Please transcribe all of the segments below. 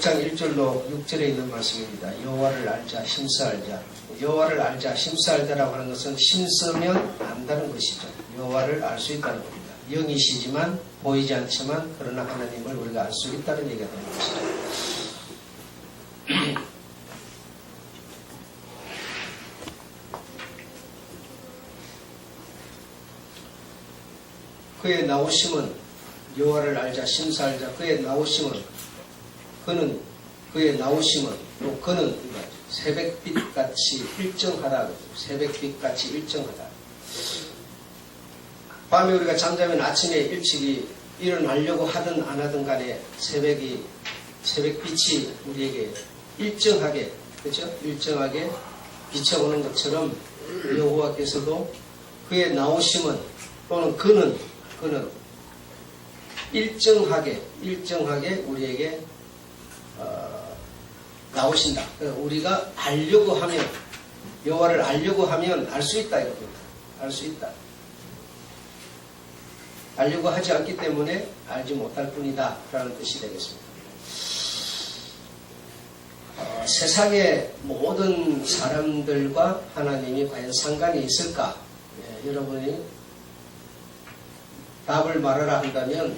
장 1절로 6절에 있는 말씀입니다. 여호와를 알자, 힘써 알자. 여호와를 알자, 힘써 알자라고 하는 것은 힘쓰면 안다는 것이죠. 여호와를 알 수 있다는 겁니다. 영이시지만 보이지 않지만 그러나 하나님을 우리가 알 수 있다는 얘기가 되는 것이죠. 그의 나오심은 여호와를 알자, 힘써 알자. 그의 나오심은 또 그는 새벽빛같이 일정하다. 새벽빛같이 일정하다. 밤에 우리가 잠자면 아침에 일찍이 일어나려고 하든 안 하든 간에 새벽빛이 우리에게 일정하게, 그렇죠? 일정하게 비춰오는 것처럼 여호와께서도 그의 나오심은 또는 그는 일정하게 우리에게 나오신다. 우리가 알려고 하면, 여호와를 알려고 하면 알 수 있다 이겁니다. 알 수 있다. 알려고 하지 않기 때문에 알지 못할 뿐이다 라는 뜻이 되겠습니다. 세상의 모든 사람들과 하나님이 과연 상관이 있을까? 여러분이 답을 말하라 한다면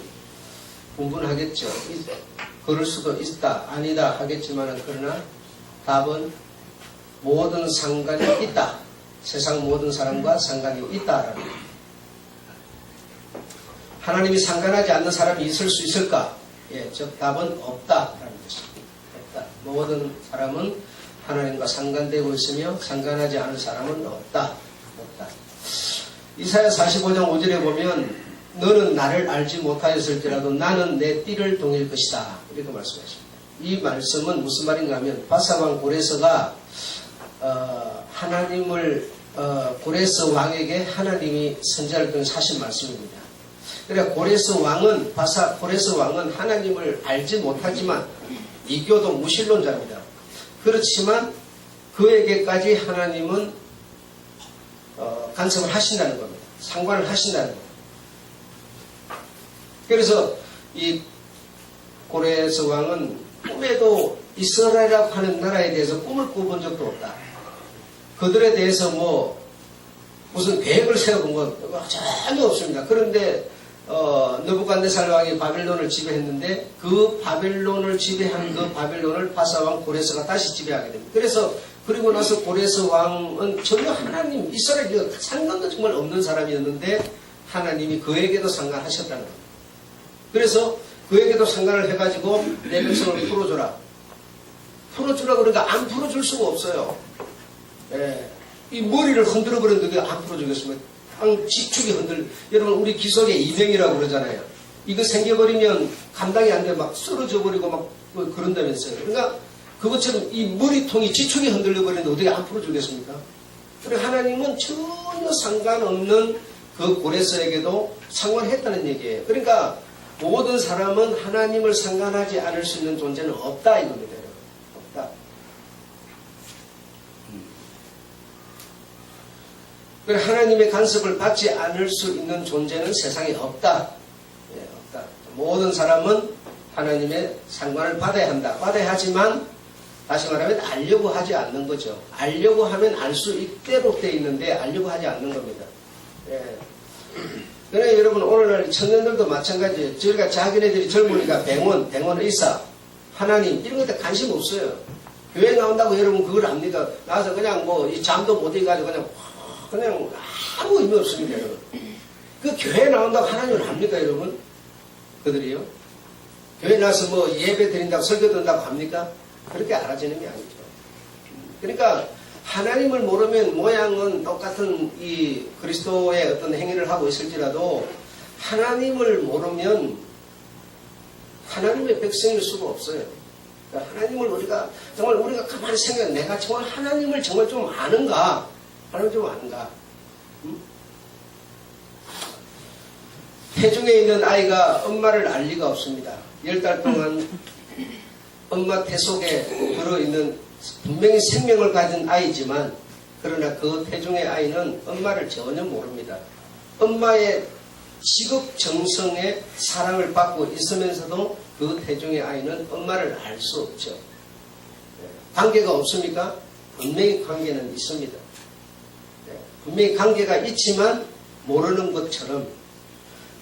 분분하겠죠. 그럴 수도 있다, 아니다 하겠지만 그러나 답은 모든 상관이 있다. 세상 모든 사람과 상관이 있다라는 겁니다. 하나님이 상관하지 않는 사람이 있을 수 있을까? 즉 답은 없다라는 것입니다. 없다. 모든 사람은 하나님과 상관되고 있으며 상관하지 않은 사람은 없다. 이사야 45장 5절에 보면 너는 나를 알지 못하였을지라도 나는 내 띠를 동일 것이다. 이렇게 말씀하십니다. 이 말씀은 무슨 말인가 하면 바사왕 고레스가 하나님을 고레스 왕에게 하나님이 선지자를 통해 하신 말씀입니다. 그러니까 고레스 왕은 하나님을 알지 못하지만 이교도 무신론자입니다. 그렇지만 그에게까지 하나님은 간섭을 하신다는 겁니다. 상관을 하신다는 겁니다. 그래서 이 고레스 왕은 꿈에도 이스라엘이라고 하는 나라에 대해서 꿈을 꿔본 적도 없다. 그들에 대해서 무슨 계획을 세워본 건 전혀 없습니다. 그런데 느부갓네살 왕이 바벨론을 지배했는데 그 바벨론을 지배한 그 바벨론을 바사왕 고레스가 다시 지배하게 됩니다. 그리고 나서 고레스 왕은 전혀 하나님 이스라엘과 상관도 정말 없는 사람이었는데 하나님이 그에게도 상관하셨다는 겁니다. 그래서 그에게도 상관을 해가지고 내 백성을 풀어주라 그러니까 안 풀어줄 수가 없어요. 이 머리를 흔들어 버렸는데 안 풀어주겠습니까? 지축이 여러분 우리 기속에 이명이라고 그러잖아요. 이거 생겨버리면 감당이 안 돼 막 쓰러져 버리고 막 그런다면서요. 그러니까 그것처럼 이 머리통이 지축이 흔들려 버리는데 어떻게 안 풀어주겠습니까? 그리고 하나님은 전혀 상관없는 그 고레스에게도 상관했다는 얘기예요. 그러니까 모든 사람은 하나님을 상관하지 않을 수 있는 존재는 없다 이겁니다. 없다. 하나님의 간섭을 받지 않을 수 있는 존재는 세상에 없다. 없다. 모든 사람은 하나님의 상관을 받아야 한다. 받아야 하지만 다시 말하면 알려고 하지 않는 거죠. 알려고 하면 알 수 있대로 돼 있는데 알려고 하지 않는 겁니다. 그러나 여러분 오늘날 청년들도 마찬가지예요. 저희가 자기네들이 젊으니까 병원 의사, 하나님 이런 것에 관심 없어요. 교회 나온다고 여러분 그걸 압니까? 나와서 그냥 이 잠도 못 이가지고 그냥 아무 의미 없습니다, 여러분. 그 교회 나온다고 하나님을 합니까, 여러분? 그들이요? 교회 나와서 예배 드린다고 설교 듣는다고 합니까? 그렇게 알아지는 게 아니죠. 그러니까 하나님을 모르면 모양은 똑같은 이 그리스도의 어떤 행위를 하고 있을지라도 하나님을 모르면 하나님의 백성일 수가 없어요. 그러니까 하나님을 우리가 가만히 생각해 내가 정말 하나님을 정말 좀 아는가? 하나님 좀 아는가? 태중에 있는 아이가 엄마를 알 리가 없습니다. 10달 동안 엄마 태 속에 들어있는 분명히 생명을 가진 아이지만 그러나 그 태중의 아이는 엄마를 전혀 모릅니다. 엄마의 지극정성의 사랑을 받고 있으면서도 그 그 태중의 아이는 엄마를 알 수 없죠. 관계가 없습니까? 분명히 관계는 있습니다. 분명히 관계가 있지만 모르는 것처럼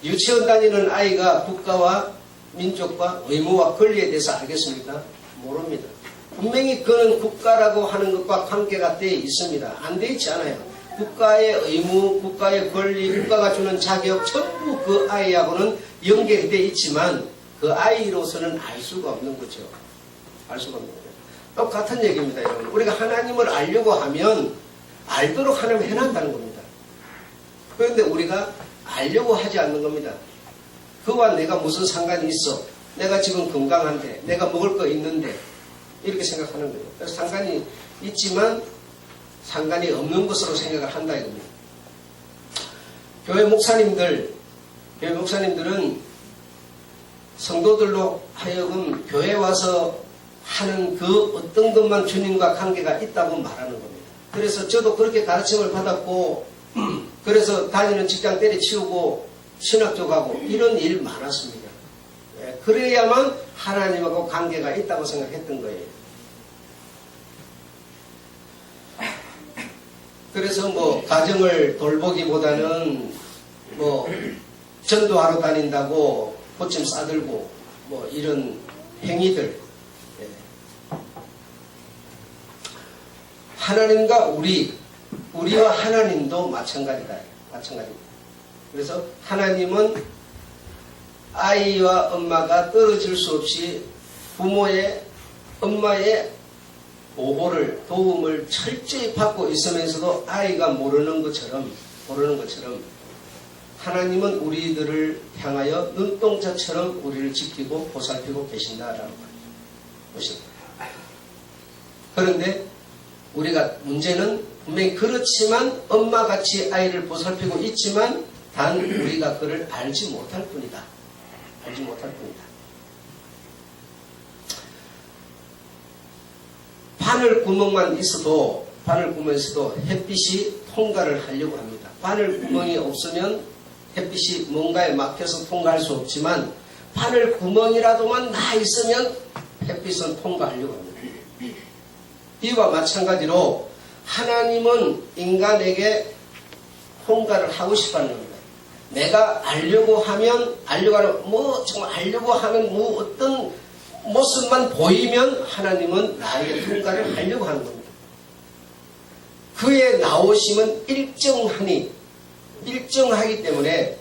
유치원 다니는 아이가 국가와 민족과 의무와 권리에 대해서 알겠습니까? 모릅니다. 분명히 그는 국가라고 하는 것과 관계가 되어 있습니다. 안 되어 있지 않아요. 국가의 의무, 국가의 권리, 국가가 주는 자격 전부 그 아이하고는 연결이 되어 있지만 그 아이로서는 알 수가 없는 거죠. 알 수가 없는 거죠. 똑같은 얘기입니다, 여러분. 우리가 하나님을 알려고 하면 알도록 하나님 해난다는 겁니다. 그런데 우리가 알려고 하지 않는 겁니다. 그와 내가 무슨 상관이 있어? 내가 지금 건강한데, 내가 먹을 거 있는데, 이렇게 생각하는 거예요. 그래서 상관이 있지만 상관이 없는 것으로 생각을 한다 이겁니다. 교회 목사님들은 성도들로 하여금 교회 와서 하는 그 어떤 것만 주님과 관계가 있다고 말하는 겁니다. 그래서 저도 그렇게 가르침을 받았고 그래서 다니는 직장 때려치우고 신학교 가고 이런 일 많았습니다. 그래야만 하나님하고 관계가 있다고 생각했던 거예요. 그래서 뭐 가정을 돌보기보다는 뭐 전도하러 다닌다고 호침 싸들고 뭐 이런 행위들, 하나님과 우리와 하나님도 마찬가지다. 마찬가지입니다. 그래서 하나님은 아이와 엄마가 떨어질 수 없이 부모의, 엄마의 보호를, 도움을 철저히 받고 있으면서도 아이가 모르는 것처럼 하나님은 우리들을 향하여 눈동자처럼 우리를 지키고 보살피고 계신다라는 것입니다. 그런데 우리가 문제는 분명히 그렇지만 엄마같이 아이를 보살피고 있지만 단 우리가 그를 알지 못할 뿐이다. 알지 못할 뿐이다. 바늘 구멍만 있어도 햇빛이 통과를 하려고 합니다. 바늘 구멍이 없으면 햇빛이 뭔가에 막혀서 통과할 수 없지만 바늘 구멍이라도만 나 있으면 햇빛은 통과하려고 합니다. 이와 마찬가지로 하나님은 인간에게 통과를 하고 싶어하는 겁니다. 내가 알려고 하는 어떤 모습만 보이면 하나님은 나에게 통과를 하려고 하는 겁니다. 그의 나오심은 일정하기 때문에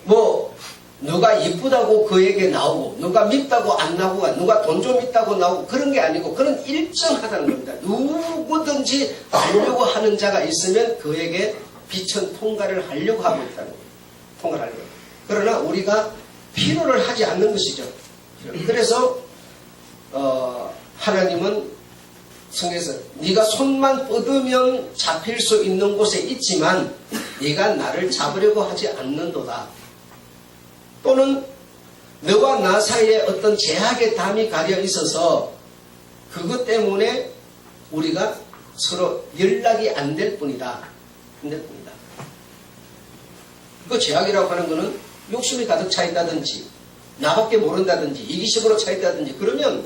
뭐 누가 이쁘다고 그에게 나오고 누가 밉다고 안 나오고 누가 돈 좀 있다고 나오고 그런 게 아니고 그런 일정하다는 겁니다. 누구든지 알려고 하는 자가 있으면 그에게 빛은 통과를 하려고 하고 있다는 거예요. 통과를 하려고. 그러나 우리가 필요를 하지 않는 것이죠. 그래서 하나님은 성경에서 네가 손만 뻗으면 잡힐 수 있는 곳에 있지만 네가 나를 잡으려고 하지 않는도다. 또는 너와 나 사이에 어떤 제약의 담이 가려 있어서 그것 때문에 우리가 서로 연락이 안 될 뿐이다. 그 제약이라고 하는 것은 욕심이 가득 차 있다든지 나밖에 모른다든지 이기심으로 차 있다든지 그러면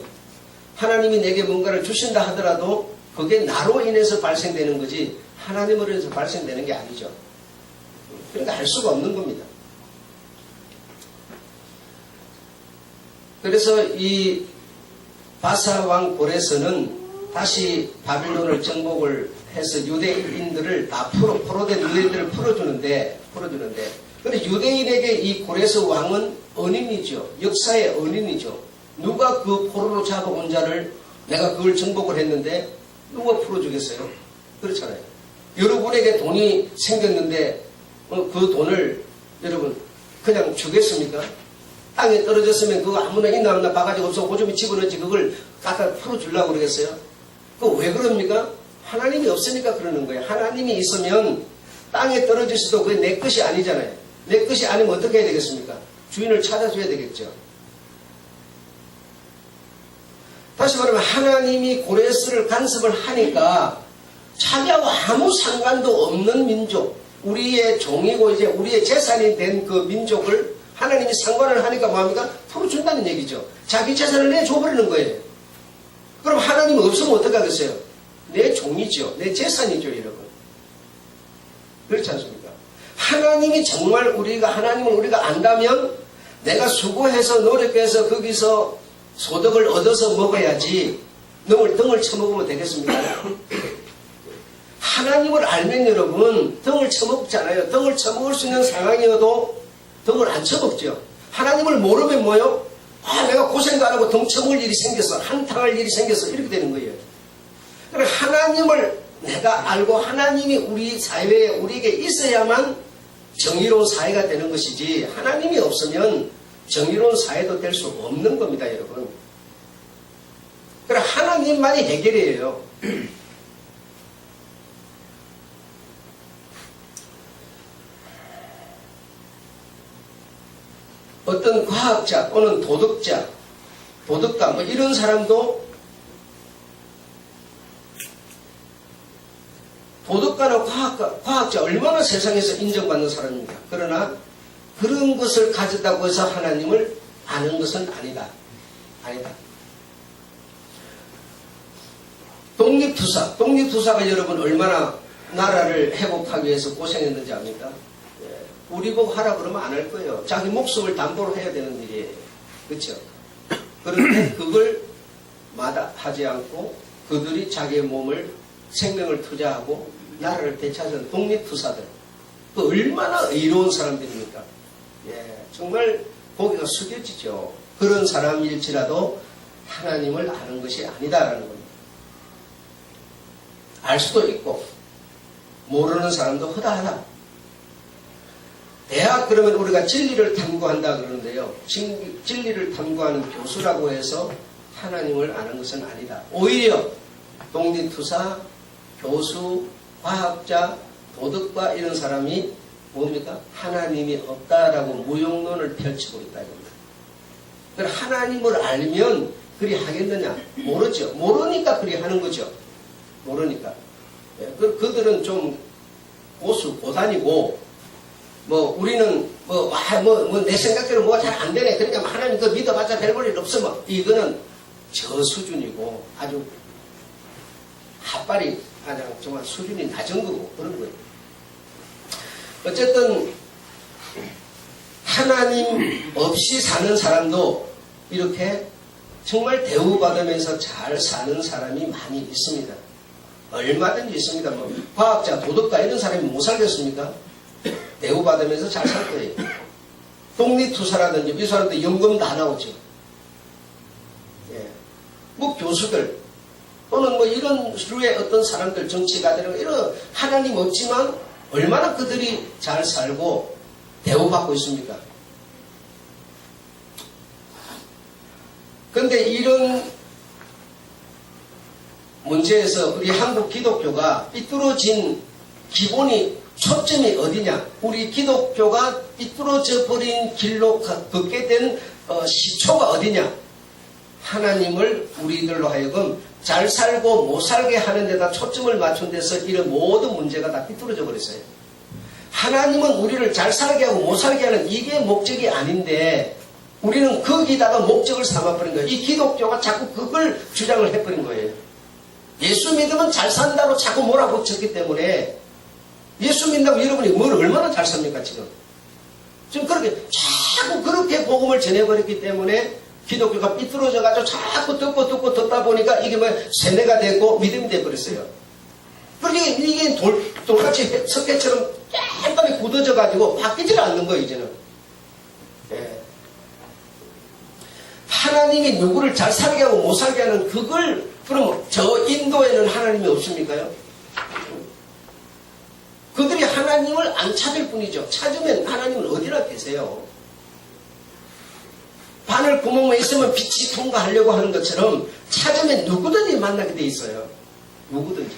하나님이 내게 뭔가를 주신다 하더라도 그게 나로 인해서 발생되는 거지 하나님으로 인해서 발생되는 게 아니죠. 그러니까 알 수가 없는 겁니다. 그래서 이 바사 왕 고레스는 다시 바빌론을 정복을 해서 유대인들을 다 포로된 유대인들을 풀어주는데 근데 유대인에게 이 고레스 왕은 은인이죠. 역사의 은인이죠. 누가 그 포로로 잡아온 자를 내가 그걸 정복을 했는데 누가 풀어주겠어요? 그렇잖아요. 여러분에게 돈이 생겼는데 그 돈을 여러분 그냥 주겠습니까? 땅에 떨어졌으면 그거 아무나 있나 없나 봐가지고 없어 고점이 집어넣지 그걸 갖다 풀어주려고 그러겠어요? 그거 왜 그럽니까? 하나님이 없으니까 그러는 거예요. 하나님이 있으면 땅에 떨어졌어도 그게 내 것이 아니잖아요. 내 것이 아니면 어떻게 해야 되겠습니까? 주인을 찾아줘야 되겠죠. 다시 말하면 하나님이 고레스를 간섭을 하니까 자기하고 아무 상관도 없는 민족, 우리의 종이고 이제 우리의 재산이 된 그 민족을 하나님이 상관을 하니까 뭐합니까? 풀어준다는 얘기죠. 자기 재산을 내줘버리는 거예요. 그럼 하나님이 없으면 어떻게 하겠어요? 내 종이죠. 내 재산이죠, 여러분. 그렇지 않습니까? 하나님이 정말 하나님을 우리가 안다면 내가 수고해서 노력해서 거기서 소득을 얻어서 먹어야지 등을 쳐먹으면 되겠습니까? 하나님을 알면 여러분 등을 쳐먹잖아요. 등을 쳐먹을 수 있는 상황이어도 등을 안 쳐먹죠. 하나님을 모르면 뭐요? 내가 고생도 안 하고 등 쳐먹을 일이 생겼어. 한탕할 일이 생겼어. 이렇게 되는 거예요. 그러니까 하나님을 내가 알고 하나님이 우리 사회에 우리에게 있어야만 정의로운 사회가 되는 것이지 하나님이 없으면 정의로운 사회도 될 수 없는 겁니다, 여러분. 그래 하나님만이 해결이에요. 어떤 과학자 또는 도덕가 뭐 이런 사람도 도덕가나 과학자 얼마나 세상에서 인정받는 사람입니다. 그러나 그런 것을 가졌다고 해서 하나님을 아는 것은 아니다. 독립투사가 여러분 얼마나 나라를 회복하기 위해서 고생했는지 압니까? 우리 보고 하라 그러면 안 할 거예요. 자기 목숨을 담보로 해야 되는 일이에요. 그렇죠? 그런데 그걸 마다하지 않고 그들이 자기의 몸을 생명을 투자하고 나라를 되찾은 독립투사들. 그 얼마나 의로운 사람들입니까? 정말 고개가 숙여지죠. 그런 사람일지라도 하나님을 아는 것이 아니다라는 겁니다. 알 수도 있고 모르는 사람도 허다하다. 대학 그러면 우리가 진리를 탐구한다 그러는데요. 진리를 탐구하는 교수라고 해서 하나님을 아는 것은 아니다. 오히려 독립투사, 교수, 과학자, 도덕가 이런 사람이 뭡니까? 하나님이 없다라고 무용론을 펼치고 있다 이겁니다. 그럼 하나님을 알면 그리 하겠느냐? 모르죠. 모르니까 그리 하는 거죠. 모르니까. 그들은 좀 고단이고 우리는 내 생각대로 뭐가 잘 안 되네. 그러니까 하나님 그 믿어봤자 별 볼 일 없어. 이거는 저 수준이고 아주 핫발이 그냥 정말 수준이 낮은 거고 그런 거예요. 어쨌든 하나님 없이 사는 사람도 이렇게 정말 대우받으면서 잘 사는 사람이 많이 있습니다. 얼마든지 있습니다. 과학자, 도덕가 이런 사람이 못 살겠습니까? 대우받으면서 잘 살 거예요. 독립투사라든지 이 사람들 연금 다 나오죠. 교수들 또는 이런 수의 어떤 사람들, 정치가들 이런 하나님 없지만 얼마나 그들이 잘 살고 대우받고 있습니까? 그런데 이런 문제에서 우리 한국 기독교가 삐뚤어진 기본이 초점이 어디냐? 우리 기독교가 삐뚤어져 버린 길로 걷게 된 시초가 어디냐? 하나님을 우리들로 하여금 잘 살고 못 살게 하는 데다 초점을 맞춘 데서 이런 모든 문제가 다 삐뚤어져 버렸어요. 하나님은 우리를 잘 살게 하고 못 살게 하는 이게 목적이 아닌데 우리는 거기다가 목적을 삼아버린 거예요. 이 기독교가 자꾸 그걸 주장을 해버린 거예요. 예수 믿으면 잘 산다고 자꾸 몰아붙였기 때문에 예수 믿는다고 여러분이 뭘 얼마나 잘 삽니까 지금? 지금 자꾸 그렇게 복음을 전해버렸기 때문에 기독교가 삐뚤어져가지고 자꾸 듣고 듣다 보니까 이게 세뇌가 되고 믿음이 돼버렸어요. 그러니까 이게 돌같이 석회처럼 깨끗하게 굳어져가지고 바뀌질 않는 거예요 이제는. 하나님이 누구를 잘 살게 하고 못 살게 하는 그걸 그럼 저 인도에는 하나님이 없습니까요? 그들이 하나님을 안 찾을 뿐이죠. 찾으면 하나님은 어디나 계세요. 바늘 구멍에 있으면 빛이 통과하려고 하는 것처럼 찾으면 누구든지 만나게 돼 있어요. 누구든지.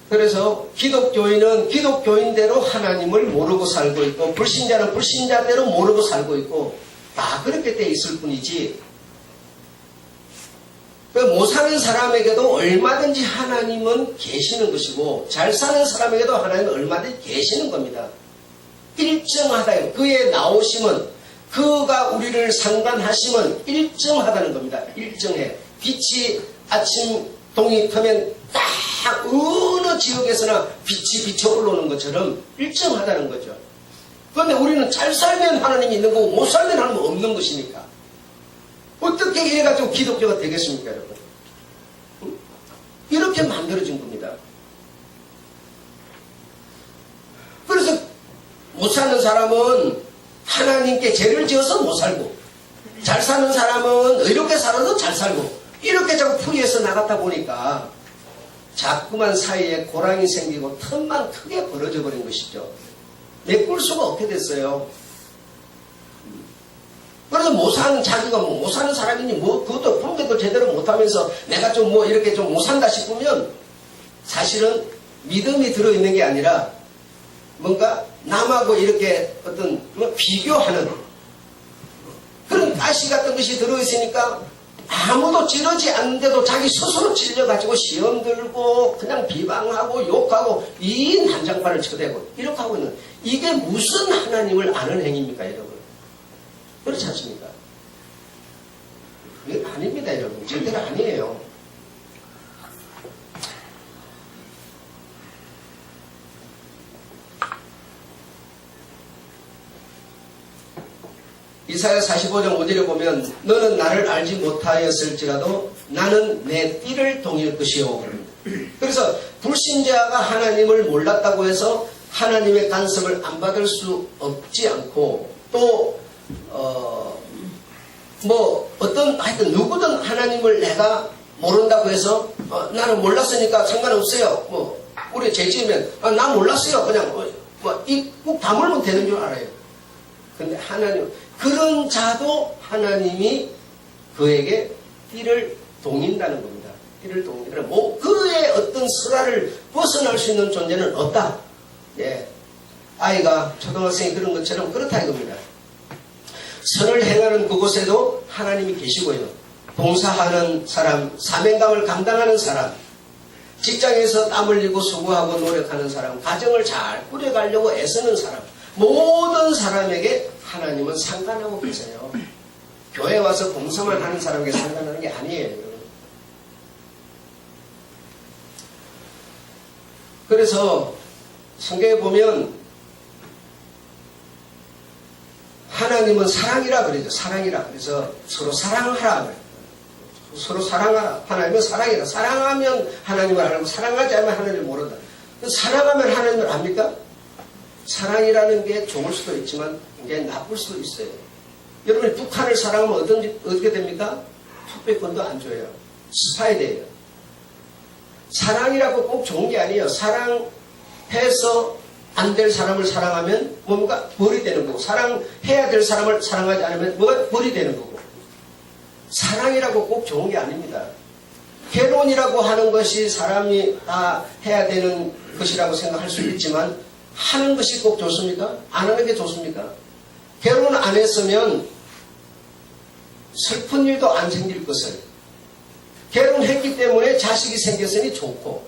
그래서 기독교인은 기독교인대로 하나님을 모르고 살고 있고 불신자는 불신자대로 모르고 살고 있고 다 그렇게 돼 있을 뿐이지 못 사는 사람에게도 얼마든지 하나님은 계시는 것이고 잘 사는 사람에게도 하나님은 얼마든지 계시는 겁니다. 일정하다. 그의 나오심은 그가 우리를 상관하심은 일정하다는 겁니다. 일정해. 빛이 아침 동이 트면 딱 어느 지역에서나 빛이 비쳐 올라오는 것처럼 일정하다는 거죠. 그런데 우리는 잘 살면 하나님이 있는 거고 못 살면 하나님은 없는 것이니까 어떻게 이래가지고 기독교가 되겠습니까, 여러분? 이렇게 만들어진 겁니다. 그래서 못 사는 사람은 하나님께 죄를 지어서 못 살고 잘 사는 사람은 의롭게 살아도 잘 살고 이렇게 자꾸 풀이해서 나갔다 보니까 자꾸만 사이에 고랑이 생기고 틈만 크게 벌어져 버린 것이죠. 메꿀 수가 없게 됐어요. 그래서 못 사는 자기가 못 사는 사람이니 그것도 분별도 제대로 못하면서 내가 좀 이렇게 좀 못 산다 싶으면 사실은 믿음이 들어있는 게 아니라 뭔가 남하고 이렇게 어떤 비교하는 그런 가시 같은 것이 들어있으니까 아무도 찌르지 않는데도 자기 스스로 찔려가지고 시험 들고 그냥 비방하고 욕하고 이 난장판을 쳐대고 이렇게 하고 있는 이게 무슨 하나님을 아는 행위입니까, 여러분? 그렇지 않습니까? 그게 아닙니다, 여러분. 절대로 아니에요. 이사야 45장 5절에 보면 너는 나를 알지 못하였을지라도 나는 내 띠를 동일 것이요. 그래서 불신자가 하나님을 몰랐다고 해서 하나님의 간섭을 안 받을 수 없지 않고 또 하여튼 누구든 하나님을 내가 모른다고 해서 나는 몰랐으니까 상관없어요. 우리 죄 지으면 나 몰랐어요. 그냥 꼭 다물면 되는 줄 알아요. 근데 하나님 그런 자도 하나님이 그에게 띠를 동인다는 겁니다. 띠를 동인다. 그의 어떤 슬화를 벗어날 수 있는 존재는 없다. 예. 아이가 초등학생이 그런 것처럼 그렇다 이겁니다. 선을 행하는 그곳에도 하나님이 계시고요. 봉사하는 사람, 사명감을 감당하는 사람, 직장에서 땀 흘리고 수고하고 노력하는 사람, 가정을 잘 꾸려가려고 애쓰는 사람, 모든 사람에게 하나님은 상관하고 계세요. 교회 와서 봉사만 하는 사람에게 상관하는 게 아니에요. 그래서 성경에 보면 하나님은 사랑이라 그러죠. 사랑이라. 그래서 서로 사랑하라. 서로 사랑하라. 하나님은 사랑이라. 사랑하면 하나님을 알고 사랑하지 않으면 하나님을 모른다. 사랑하면 하나님을 압니까? 사랑이라는 게 좋을 수도 있지만 이게 나쁠 수도 있어요. 여러분이 북한을 사랑하면 어떻게 됩니까? 투표권도 안 줘요. 스파이 돼요. 사랑이라고 꼭 좋은 게 아니에요. 사랑해서 안 될 사람을 사랑하면 뭔가 벌이 되는 거고 사랑해야 될 사람을 사랑하지 않으면 뭐가 벌이 되는 거고 사랑이라고 꼭 좋은 게 아닙니다. 결혼이라고 하는 것이 사람이 다 해야 되는 것이라고 생각할 수 있지만 하는 것이 꼭 좋습니까? 안 하는 게 좋습니까? 결혼 안 했으면 슬픈 일도 안 생길 것을 결혼했기 때문에 자식이 생겼으니 좋고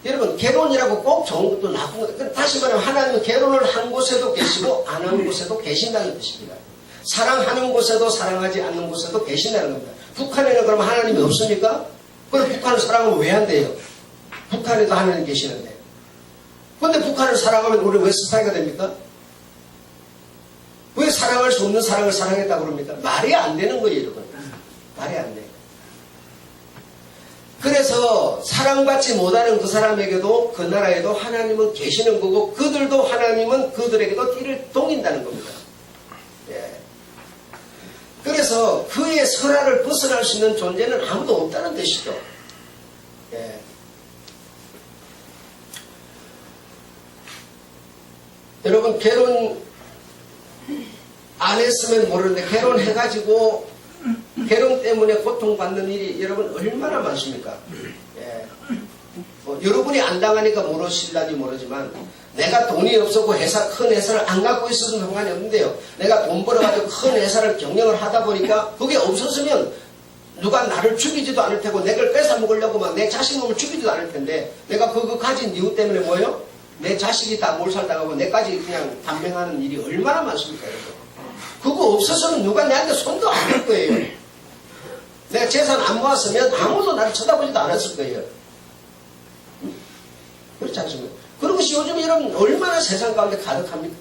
여러분 결혼이라고 꼭 좋은 것도 나쁜 것 다시 말하면 하나님은 결혼을 한 곳에도 계시고 안 하는 곳에도 계신다는 것입니다. 사랑하는 곳에도 사랑하지 않는 곳에도 계신다는 겁니다. 북한에는 그러면 하나님이 없습니까? 그럼 북한을 사랑하면 왜 안 돼요? 북한에도 하나님 계시는데 그런데 북한을 사랑하면 우리 왜 스파이가 됩니까? 왜 사랑할 수 없는 사랑을 사랑했다고 그럽니까? 말이 안 되는 거예요, 여러분. 말이 안 돼요. 그래서 사랑받지 못하는 그 사람에게도 그 나라에도 하나님은 계시는 거고 그들도 하나님은 그들에게도 띠를 동인다는 겁니다. 예. 그래서 그의 설화를 벗어날 수 있는 존재는 아무도 없다는 뜻이죠. 예. 여러분 결혼 안 했으면 모르는데 결혼해가지고 결혼 때문에 고통받는 일이 여러분 얼마나 많습니까? 예. 여러분이 안 당하니까 모르실런지 모르지만 내가 돈이 없었고 큰 회사를 안 갖고 있어서 상관이 없는데요. 내가 돈 벌어가지고 큰 회사를 경영을 하다 보니까 그게 없었으면 누가 나를 죽이지도 않을 테고 내 걸 뺏어 먹으려고 막 내 자식 놈을 죽이지도 않을 텐데 내가 그거 가진 이유 때문에 뭐예요? 내 자식이 다 몰살당하고 내까지 그냥 단명하는 일이 얼마나 많습니까? 여러분? 그거 없어서는 누가 내한테 손도 안 댈 거예요. 내가 재산 안 모았으면 아무도 나를 쳐다보지도 않았을 거예요. 그렇지 않습니까? 그런 것이 요즘 여러분 얼마나 세상 가운데 가득합니까?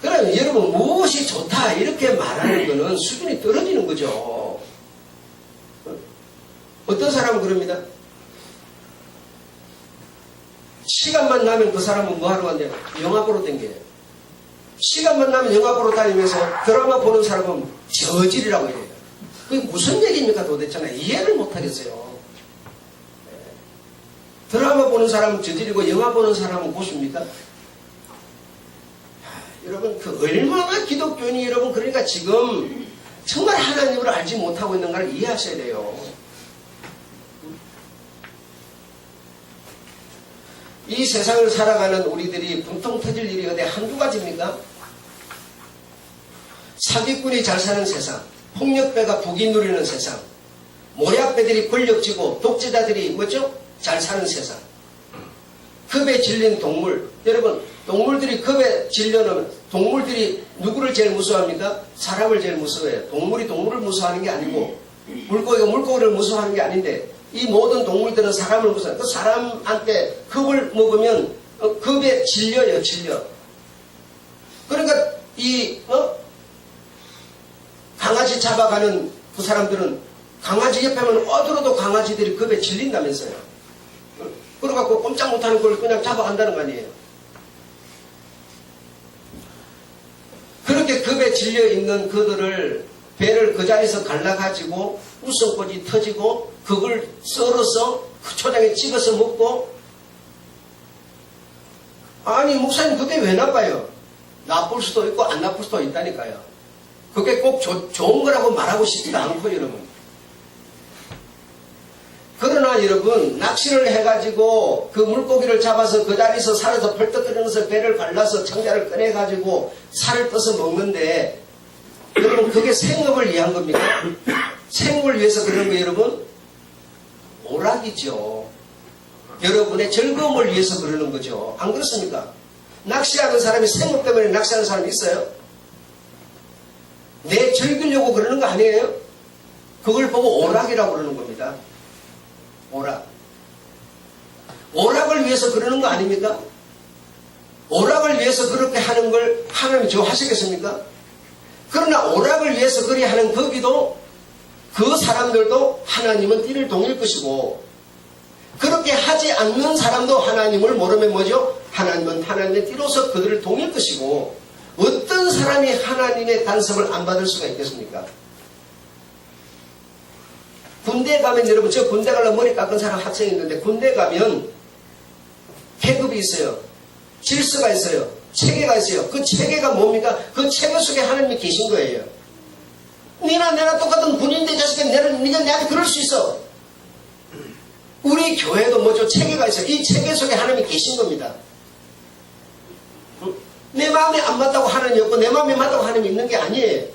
그러면 여러분 무엇이 좋다 이렇게 말하는 거는 수준이 떨어지는 거죠. 어떤 사람은 그럽니다. 시간만 나면 그 사람은 뭐 하러 간대요? 영화 보러 댕겨요. 시간만 나면 영화 보러 다니면서 드라마 보는 사람은 저질이라고 해요. 그게 무슨 얘기입니까 도대체? 이해를 못하겠어요. 드라마 보는 사람은 저질이고 영화 보는 사람은 고수입니까? 여러분 그 얼마나 기독교인이 여러분 그러니까 지금 정말 하나님을 알지 못하고 있는가를 이해하셔야 돼요. 이 세상을 살아가는 우리들이 분통 터질 일이 어디 한두 가지입니까? 사기꾼이 잘 사는 세상, 폭력배가 부귀 누리는 세상, 모략배들이 권력지고 독재자들이 뭐죠? 잘 사는 세상. 겁에 질린 동물. 여러분 동물들이 겁에 질려는 동물들이 누구를 제일 무서워합니까? 사람을 제일 무서워해요. 동물이 동물을 무서워하는 게 아니고 물고기가 물고기를 무서워하는 게 아닌데 이 모든 동물들은 사람을 무서워해요. 그 사람한테 겁을 먹으면 겁에 질려요. 질려. 그러니까 강아지 잡아가는 그 사람들은 강아지 옆에만 어들어도 강아지들이 겁에 질린다면서요. 그래갖고 꼼짝 못하는 걸 그냥 잡아간다는 거 아니에요. 그렇게 겁에 질려있는 그들을 배를 그 자리에서 갈라가지고 웃음꽃이 터지고 그걸 썰어서 그 초장에 찍어서 먹고 아니 목사님 그게 왜 나빠요? 나쁠 수도 있고 안 나쁠 수도 있다니까요. 그게 꼭 좋은 거라고 말하고 싶지도 않고 여러분. 그러나 여러분 낚시를 해가지고 그 물고기를 잡아서 그 자리에서 살에서 펄떡거리면서 배를 갈라서 청자를 꺼내가지고 살을 떠서 먹는데 여러분 그게 생업을 위한 겁니까? 생업을 위해서 그런 거 여러분? 오락이죠. 여러분의 즐거움을 위해서 그러는 거죠. 안 그렇습니까? 낚시하는 사람이 생업 때문에 낚시하는 사람이 있어요? 내 즐기려고 그러는 거 아니에요? 그걸 보고 오락이라고 그러는 겁니다. 오락. 오락을 위해서 그러는 거 아닙니까? 오락을 위해서 그렇게 하는 걸 하나님 좋아하시겠습니까? 그러나 오락을 위해서 그리 하는 거기도 그 사람들도 하나님은 띠를 동일 것이고 그렇게 하지 않는 사람도 하나님을 모르면 뭐죠? 하나님은 하나님의 띠로서 그들을 동일 것이고 어떤 사람이 하나님의 간섭을 안 받을 수가 있겠습니까? 군대 가면 여러분 저 군대 가려면 머리 깎은 사람 학생이 있는데 군대 가면 계급이 있어요. 질서가 있어요. 체계가 있어요. 그 체계가 뭡니까? 그 체계 속에 하나님이 계신 거예요. 니나 내나 똑같은 군인데 자식아 네가 내한테 그럴 수 있어. 우리 교회도 뭐죠? 체계가 있어요. 이 체계 속에 하나님이 계신 겁니다. 내 마음에 안 맞다고 하나님이 없고 내 마음에 맞다고 하나님이 있는 게 아니에요.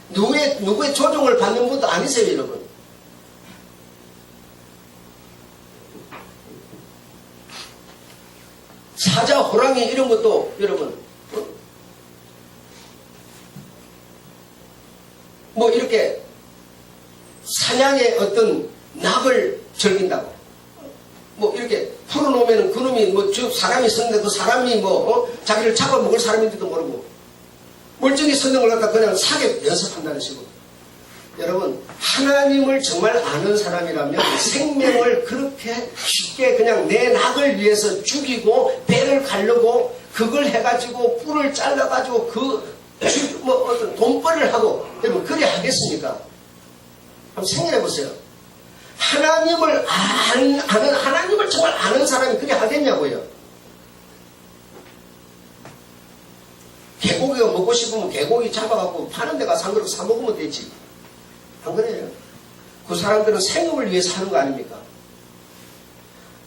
누구의 조종을 받는 분도 아니세요 여러분. 사자, 호랑이 이런 것도 여러분 뭐 이렇게 사냥의 어떤 낙을 즐긴다고 뭐 이렇게 풀어놓으면 그놈이 뭐 사람이 있었는데 그 사람이 자기를 잡아먹을 사람인지도 모르고 멀쩡히 서는 걸 갖다 그냥 사격 연습한다는 식으로. 여러분 하나님을 정말 아는 사람이라면 생명을 그렇게 쉽게 그냥 내 낙을 위해서 죽이고 배를 가르고 그걸 해가지고 뿔을 잘라가지고 어떤 돈벌이를 하고 여러분 그래 하겠습니까? 한번 생각해 보세요. 하나님을 하나님을 정말 아는 사람이 그래 하겠냐고요. 개고기가 먹고 싶으면 개고기 잡아갖고 파는 데 가서 한 그릇 사 먹으면 되지. 안 그래요? 그 사람들은 생업을 위해서 하는 거 아닙니까?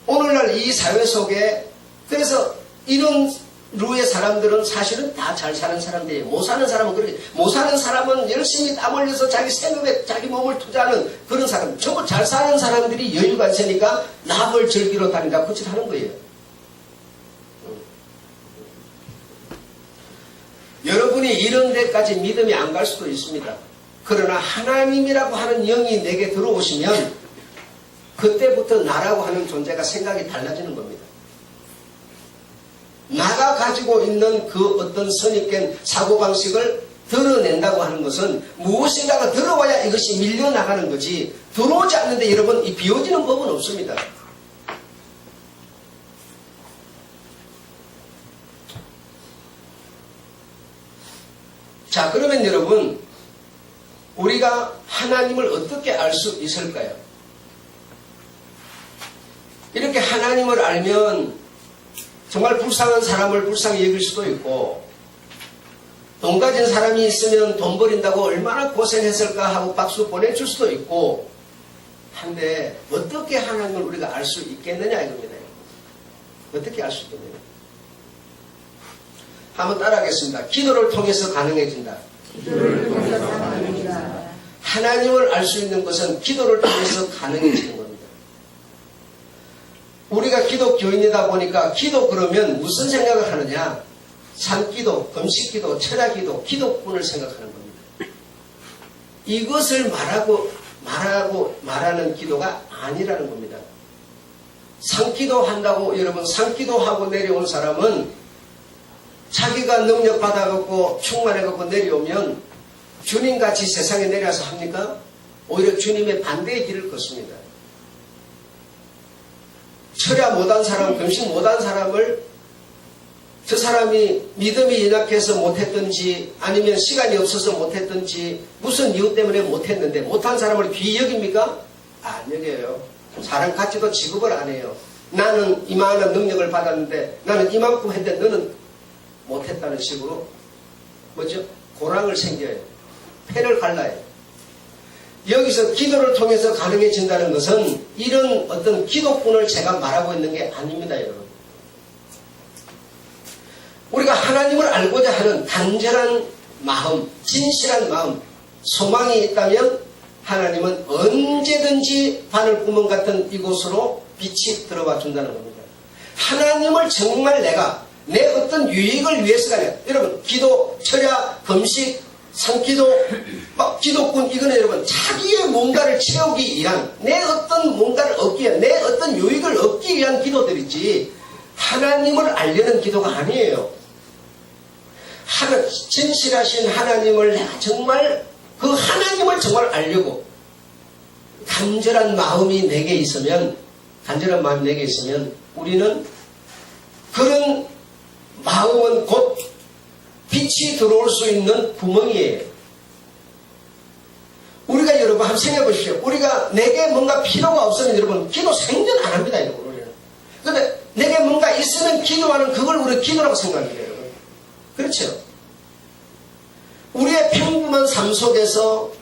오늘날 이 사회 속에 그래서 이런 루의 사람들은 사실은 다 잘 사는 사람들이에요. 못 사는 사람은 그렇게, 못 사는 사람은 열심히 땀 흘려서 자기 생업에 자기 몸을 투자하는 그런 사람, 전부 잘 사는 사람들이 여유가 있으니까 낙을 즐기러 다닌다. 그 짓 하는 거예요. 여러분이 이런 데까지 믿음이 안 갈 수도 있습니다. 그러나 하나님이라고 하는 영이 내게 들어오시면 그때부터 나라고 하는 존재가 생각이 달라지는 겁니다. 나가 가지고 있는 그 어떤 선입견 사고방식을 드러낸다고 하는 것은 무엇인가가 들어와야 이것이 밀려나가는 거지, 들어오지 않는데 여러분 이 비워지는 법은 없습니다. 자, 그러면 여러분, 우리가 하나님을 어떻게 알 수 있을까요? 이렇게 하나님을 알면 정말 불쌍한 사람을 불쌍히 여길 수도 있고, 돈 가진 사람이 있으면 돈 버린다고 얼마나 고생했을까 하고 박수 보내줄 수도 있고 한데, 어떻게 하나님을 우리가 알 수 있겠느냐 이겁니다. 어떻게 알 수 있겠느냐. 한번 따라하겠습니다. 기도를 통해서 가능해진다. 기도를 통해서 가능해진다. 하나님을 알 수 있는 것은 기도를 통해서 가능해지는 겁니다. 우리가 기독교인이다 보니까 기도 그러면 무슨 생각을 하느냐? 산기도, 금식기도, 철야기도, 기도꾼을 생각하는 겁니다. 이것을 말하는 기도가 아니라는 겁니다. 산기도 한다고 여러분, 산기도하고 내려온 사람은 자기가 능력 받아갖고 충만해갖고 내려오면 주님같이 세상에 내려와서 합니까? 오히려 주님의 반대의 길을 걷습니다. 철야 못한 사람, 금식 못한 사람을 저 사람이 믿음이 연약해서 못했든지 아니면 시간이 없어서 못했든지 무슨 이유 때문에 못했는데 못한 사람을 귀히 여깁니까? 안 여겨요. 사람 같이도 취급을 안 해요. 나는 이만한 능력을 받았는데 나는 이만큼 했는데 너는 못했다는 식으로 뭐죠? 고랑을 생겨요. 패를 갈라요. 여기서 기도를 통해서 가능해진다는 것은 이런 어떤 기도꾼을 제가 말하고 있는 게 아닙니다, 여러분. 우리가 하나님을 알고자 하는 간절한 마음, 진실한 마음, 소망이 있다면 하나님은 언제든지 바늘구멍 같은 이곳으로 빛이 들어와 준다는 겁니다. 하나님을 정말 내가 내 어떤 유익을 위해서가 아니라, 여러분, 기도, 철야, 금식, 산기도, 기도꾼, 이거는 여러분, 자기의 뭔가를 채우기 위한, 내 어떤 뭔가를 얻기 위한, 내 어떤 유익을 얻기 위한 기도들이지, 하나님을 알려는 기도가 아니에요. 진실하신 하나님을 내가 정말, 그 하나님을 정말 알려고, 간절한 마음이 내게 있으면, 우리는 그런 마음은 곧 빛이 들어올 수 있는 구멍이에요. 우리가 여러분 한번 생각해 보십시오. 우리가 내게 뭔가 필요가 없으면 여러분 기도 생전 안 합니다. 우리는. 그런데 내게 뭔가 있으면 기도하는 그걸 우리 기도라고 생각해요. 여러분. 그렇죠? 우리의 평범한 삶 속에서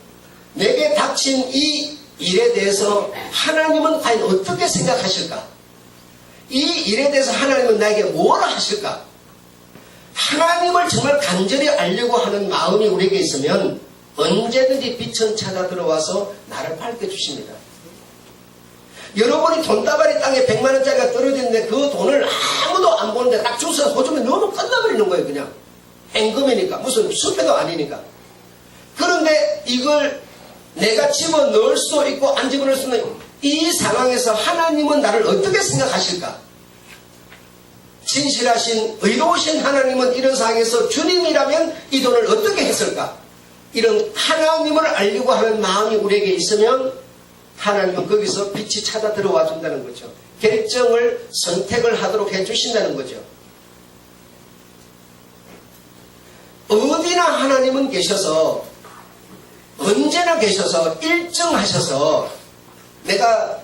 내게 닥친 이 일에 대해서 하나님은 과연 어떻게 생각하실까? 이 일에 대해서 하나님은 나에게 뭐라 하실까? 하나님을 정말 간절히 알려고 하는 마음이 우리에게 있으면 언제든지 빛은 찾아 들어와서 나를 밝혀주십니다. 여러분이 돈다발이 땅에 100만 원짜리가 떨어지는데 그 돈을 아무도 안 보는데 딱 주워서 호주면 넣으면 끝나버리는 거예요. 그냥 현금이니까, 무슨 수표도 아니니까. 그런데 이걸 내가 집어넣을 수도 있고 안 집어넣을 수도 있고, 이 상황에서 하나님은 나를 어떻게 생각하실까? 진실하신 의로우신 하나님은 이런 상황에서 주님이라면 이 돈을 어떻게 했을까? 이런 하나님을 알려고 하는 마음이 우리에게 있으면 하나님은 거기서 빛이 찾아 들어와 준다는 거죠. 결정을, 선택을 하도록 해주신다는 거죠. 어디나 하나님은 계셔서, 언제나 계셔서, 일정하셔서 내가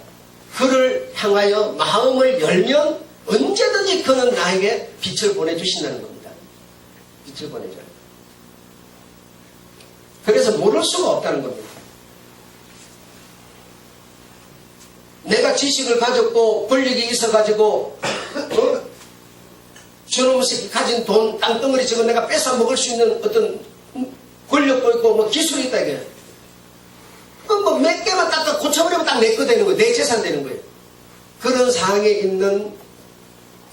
그를 향하여 마음을 열면 언제든지 그는 나에게 빛을 보내주신다는 겁니다. 빛을 보내줘요. 그래서 모를 수가 없다는 겁니다. 내가 지식을 가졌고 권력이 있어가지고 저놈은 이놈 새끼 가진 돈, 땅덩어리 저거 내가 뺏어 먹을 수 있는 어떤 권력도 있고 뭐 기술이 있다 이게. 뭐 몇 개만 딱 고쳐버리면 딱 내 거 되는 거예요. 내 재산 되는 거예요. 그런 상황에 있는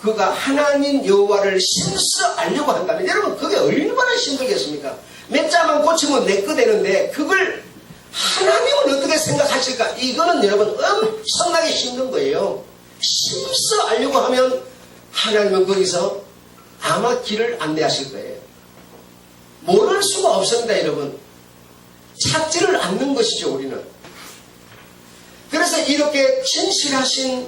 그가 하나님 여호와를 신스 알려고 한다면 여러분 그게 얼마나 힘들겠습니까? 몇 자만 고치면 내 거 되는데 그걸 하나님은 어떻게 생각하실까? 이거는 여러분 엄청나게 힘든 거예요. 신스 알려고 하면 하나님은 거기서 아마 길을 안내하실 거예요. 모를 수가 없습니다, 여러분. 찾지를 않는 것이죠, 우리는. 그래서 이렇게 진실하신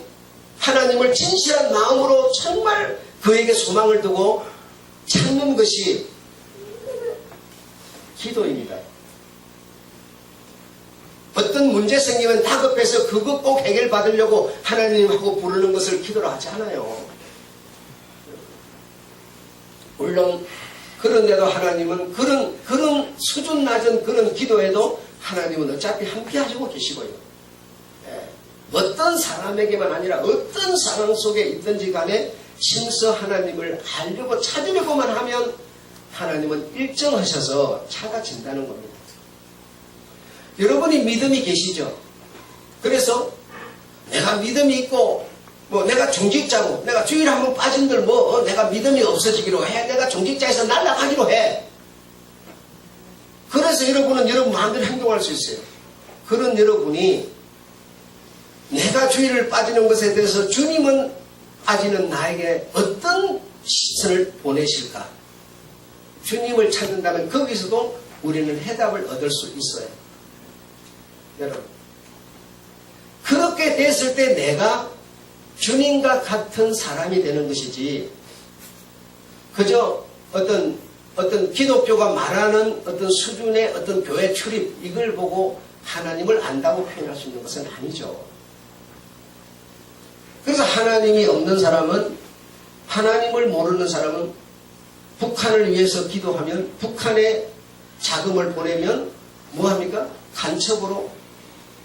하나님을 진실한 마음으로 정말 그에게 소망을 두고 찾는 것이 기도입니다. 어떤 문제 생기면 다급해서 그것 꼭 해결받으려고 하나님하고 부르는 것을 기도로 하지 않아요. 물론 그런데도 하나님은 그런 수준 낮은 그런 기도에도 하나님은 어차피 함께 하시고 계시고요. 어떤 사람에게만 아니라 어떤 상황 속에 있든지 간에 심서 하나님을 알려고 찾으려고만 하면 하나님은 일정하셔서 찾아진다는 겁니다. 여러분이 믿음이 계시죠? 그래서 내가 믿음이 있고 뭐 내가 종직자고 내가 주일에 한번 빠진들 뭐 내가 믿음이 없어지기로 해. 내가 종직자에서 날아가기로 해. 그래서 여러분은 여러분 마음대로 행동할 수 있어요. 그런 여러분이 내가 주일을 빠지는 것에 대해서 주님은 빠지는 나에게 어떤 시선을 보내실까? 주님을 찾는다면 거기서도 우리는 해답을 얻을 수 있어요. 여러분 그렇게 됐을 때 내가 주님과 같은 사람이 되는 것이지 그저 어떤 기독교가 말하는 어떤 수준의 어떤 교회 출입 이걸 보고 하나님을 안다고 표현할 수 있는 것은 아니죠. 그래서 하나님이 없는 사람은 하나님을 모르는 사람은 북한을 위해서 기도하면 북한에 자금을 보내면 뭐합니까? 간첩으로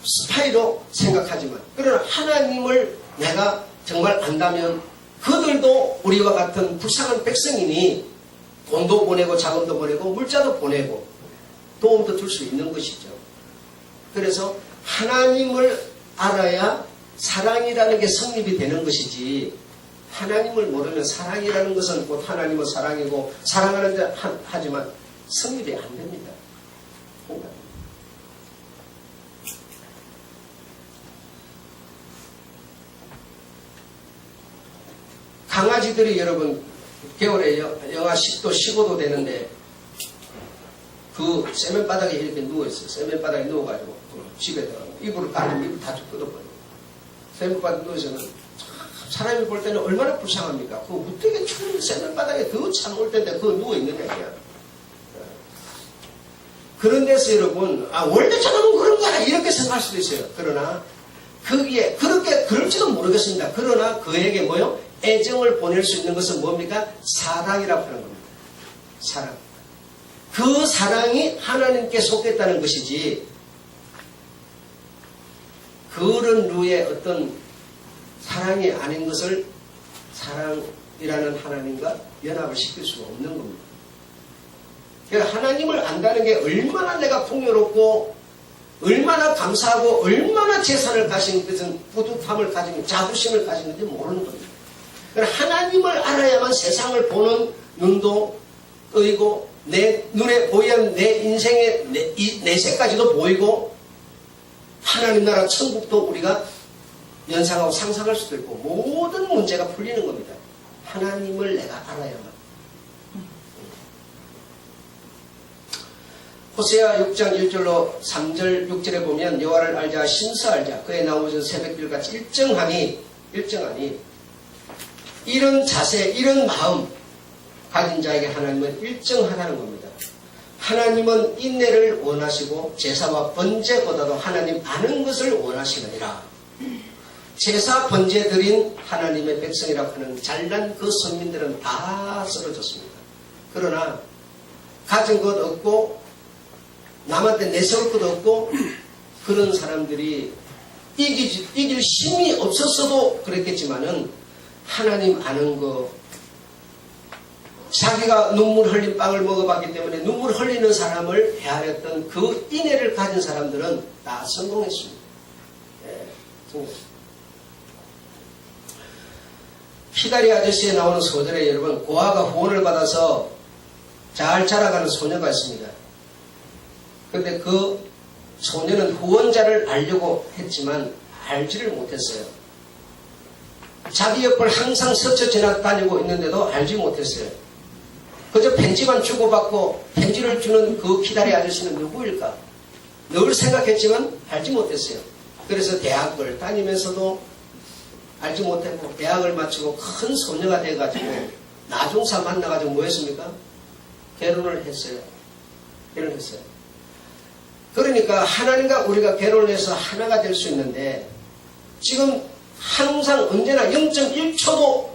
스파이로 생각하지만 그러나 하나님을 내가 정말 안다면 그들도 우리와 같은 불쌍한 백성이니 돈도 보내고 자금도 보내고 물자도 보내고 도움도 줄 수 있는 것이죠. 그래서 하나님을 알아야 사랑이라는 게 성립이 되는 것이지 하나님을 모르면 사랑이라는 것은 곧 하나님은 사랑이고 사랑하는 자 하지만 성립이 안 됩니다. 강아지들이 여러분 겨울에 영하 10도 15도 되는데 그 세면바닥에 이렇게 누워있어요. 세면바닥에 누워가지고 집에다가 이불을 깔면 이불 다 뜯어버려요. 세면바닥에 누워있으면 사람이 볼 때는 얼마나 불쌍합니까? 그 어떻게 추운 세면바닥에 더 차올 텐데 그거 누워있느냐 그냥. 그런 데서 여러분 원래 저놈은 그런 거야 이렇게 생각할 수도 있어요. 그러나 그게 그렇게 그럴지도 모르겠습니다. 그러나 그에게 뭐요? 애정을 보낼 수 있는 것은 뭡니까? 사랑이라고 하는 겁니다. 사랑. 그 사랑이 하나님께 속했다는 것이지 그런 류의 어떤 사랑이 아닌 것을 사랑이라는 하나님과 연합을 시킬 수가 없는 겁니다. 그러니까 하나님을 안다는 게 얼마나 내가 풍요롭고 얼마나 감사하고 얼마나 재산을 가진 것은 뿌듯함을 가진 자부심을 가진 건지 모르는 겁니다. 하나님을 알아야만 세상을 보는 눈도 뜨이고 내 눈에 보이는 내 인생의 내세까지도 보이고 하나님 나라 천국도 우리가 연상하고 상상할 수도 있고 모든 문제가 풀리는 겁니다. 하나님을 내가 알아야만. 호세아 6장 1절로 3절 6절에 보면 여호와를 알자 신서 알자 그의 나오신 새벽길같이 일정하니 이런 자세 이런 마음 가진 자에게 하나님은 일정하다는 겁니다. 하나님은 인내를 원하시고 제사와 번제보다도 하나님 아는 것을 원하시느니라. 제사 번제 드린 하나님의 백성이라고 하는 잘난 그 선민들은 다 쓰러졌습니다. 그러나 가진 것 없고 남한테 내세울 것 없고 그런 사람들이 이길 힘이 없었어도 그랬겠지만은 하나님 아는 거 자기가 눈물 흘린 빵을 먹어봤기 때문에 눈물 흘리는 사람을 헤아렸던 그 인애를 가진 사람들은 다 성공했습니다. 예, 성공했습니다. 히다리 아저씨에 나오는 소절에 여러분, 고아가 후원을 받아서 잘 자라가는 소녀가 있습니다. 그런데 그 소녀는 후원자를 알려고 했지만 알지를 못했어요. 자기 옆을 항상 스쳐 지나다니고 있는데도 알지 못했어요. 그저 편지만 주고받고 편지를 주는 그 히다리 아저씨는 누구일까? 늘 생각했지만 알지 못했어요. 그래서 대학을 다니면서도 알지 못했고 대학을 마치고 큰 소녀가 돼가지고 나중사 만나가지고 뭐 했습니까? 결혼을 했어요. 결혼했어요. 그러니까 하나님과 우리가 결혼을 해서 하나가 될 수 있는데 지금 항상 언제나 0.1초도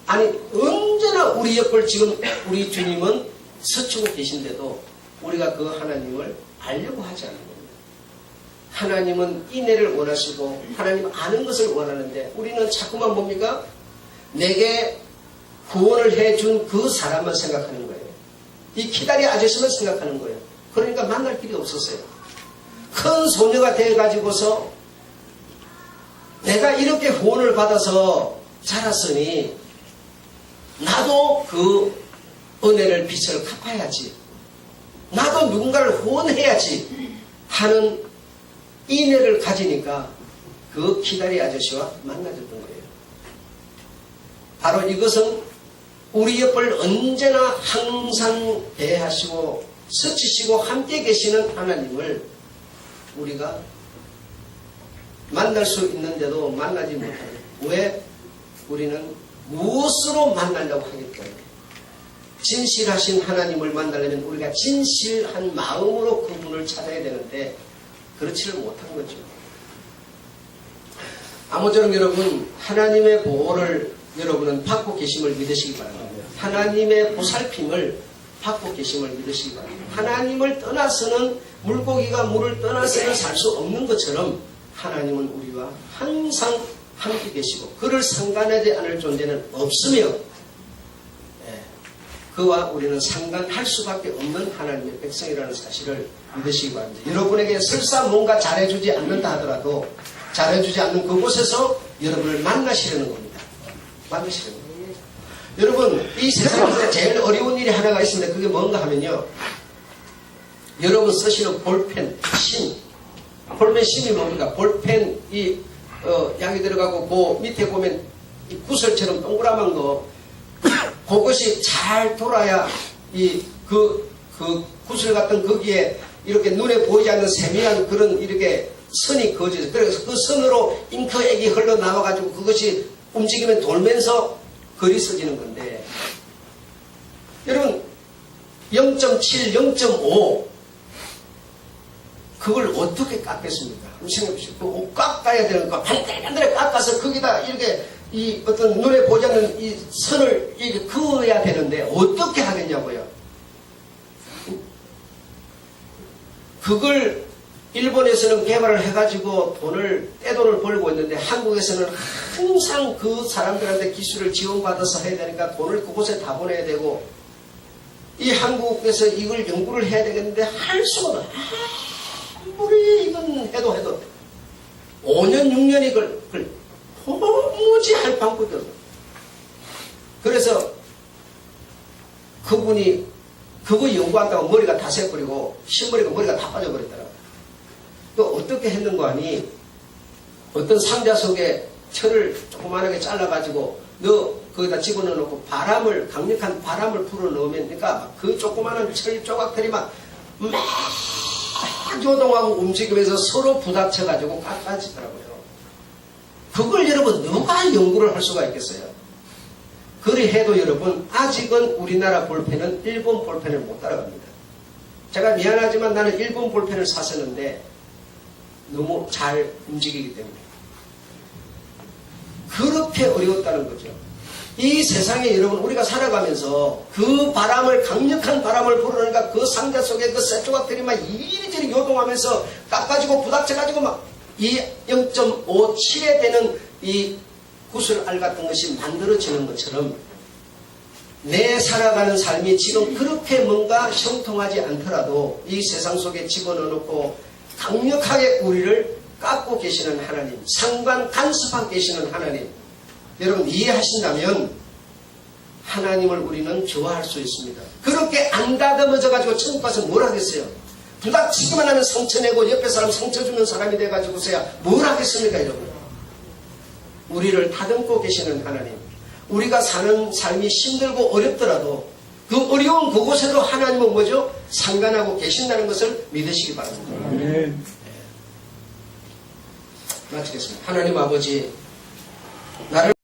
아니 언제나 우리 옆을 지금 우리 주님은 스치고 계신데도 우리가 그 하나님을 알려고 하지 않는 겁니다. 하나님은 인애를 원하시고 하나님 아는 것을 원하는데 우리는 자꾸만 뭡니까? 내게 구원을 해준 그 사람만 생각하는 거예요. 이 기다리 아저씨만 생각하는 거예요. 그러니까 만날 길이 없었어요. 큰 소녀가 돼가지고서 내가 이렇게 후원을 받아서 자랐으니 나도 그 은혜를 빚을 갚아야지. 나도 누군가를 후원해야지 하는 인애를 가지니까 그 기다리 아저씨와 만나졌던 거예요. 바로 이것은 우리 옆을 언제나 항상 대하시고 스치시고 함께 계시는 하나님을 우리가 만날 수 있는데도 만나지 못하는. 왜? 우리는 무엇으로 만나려고 하기 때문에. 진실하신 하나님을 만나려면 우리가 진실한 마음으로 그분을 찾아야 되는데 그렇지를 못한 거죠. 아무쪼록 여러분 하나님의 보호를 여러분은 받고 계심을 믿으시기 바랍니다. 하나님의 보살핌을 받고 계심을 믿으시기 바랍니다. 하나님을 떠나서는 물고기가 물을 떠나서는 살 수 없는 것처럼 하나님은 우리와 항상 함께 계시고 그를 상관하지 않을 존재는 없으며 그와 우리는 상관할 수밖에 없는 하나님의 백성이라는 사실을 믿으시기 바랍니다. 여러분에게 설사 뭔가 잘해주지 않는다 하더라도 잘해주지 않는 그곳에서 여러분을 만나시려는 겁니다. 만나시려는 겁니다. 여러분 이 세상에서 제일 어려운 일이 하나가 있습니다. 그게 뭔가 하면요. 여러분 쓰시는 볼펜, 심. 볼펜 심이 뭡니까? 볼펜 양이 들어가고 그 밑에 보면 이 구슬처럼 동그라만 거 그것이 잘 돌아야 그 구슬 같은 거기에 이렇게 눈에 보이지 않는 세밀한 그런 이렇게 선이 그어져서 그래서 그 선으로 잉크액이 흘러나와가지고 그것이 움직이면 돌면서 글이 써지는 건데 여러분 0.7, 0.5 그걸 어떻게 깎겠습니까? 생각해 보시죠. 그 깎아야 되는 거 반들반들하게 깎아서 거기다 이렇게 이 어떤 눈에 보지 않는 이 선을 이렇게 그어야 되는데 어떻게 하겠냐고요. 그걸 일본에서는 개발을 해가지고 떼돈을 벌고 있는데 한국에서는 항상 그 사람들한테 기술을 지원받아서 해야 되니까 돈을 그곳에 다 보내야 되고 이 한국에서 이걸 연구를 해야 되겠는데 할 수가 없어. 아무리 이건 해도 5년 6년이 도무지 할 방법이 없어. 그래서 그분이 그거 연구한다고 머리가 다 새버리고 머리가 다 빠져버렸더라고요. 또 어떻게 했는가 하니 어떤 상자 속에 철을 조그만하게 잘라가지고 거기다 집어넣어놓고 강력한 바람을 불어넣으면 그러니까 그 조그마한 철 조각들이 막 요동하고 움직이면서 서로 부닥쳐가지고 깎아지더라고요. 그걸 여러분 누가 연구를 할 수가 있겠어요? 그리 해도 여러분 아직은 우리나라 볼펜은 일본 볼펜을 못 따라갑니다. 제가 미안하지만 나는 일본 볼펜을 샀었는데 너무 잘 움직이기 때문에 그렇게 어려웠다는 거죠. 이 세상에 여러분 우리가 살아가면서 그 강력한 바람을 불어넣으니까 그 상자 속에 그 쇠조각들이 막 이리저리 요동하면서 깎아지고 부닥쳐가지고 막 이 0.57에 되는 이 구슬알 같은 것이 만들어지는 것처럼 내 살아가는 삶이 지금 그렇게 뭔가 형통하지 않더라도 이 세상 속에 집어넣어놓고 강력하게 우리를 깎고 계시는 하나님, 상관 간섭하고 계시는 하나님, 여러분 이해하신다면 하나님을 우리는 좋아할 수 있습니다. 그렇게 안 다듬어져 가지고 천국 가서 뭘 하겠어요? 부닥치기만 하면 상처 내고 옆에 사람 상처 주는 사람이 돼가지고서야 뭘 하겠습니까, 여러분? 우리를 다듬고 계시는 하나님, 우리가 사는 삶이 힘들고 어렵더라도 그 어려운 그곳에도 하나님은 뭐죠? 상관하고 계신다는 것을 믿으시기 바랍니다. 네. 마치겠습니다. 하나님 아버지, 나를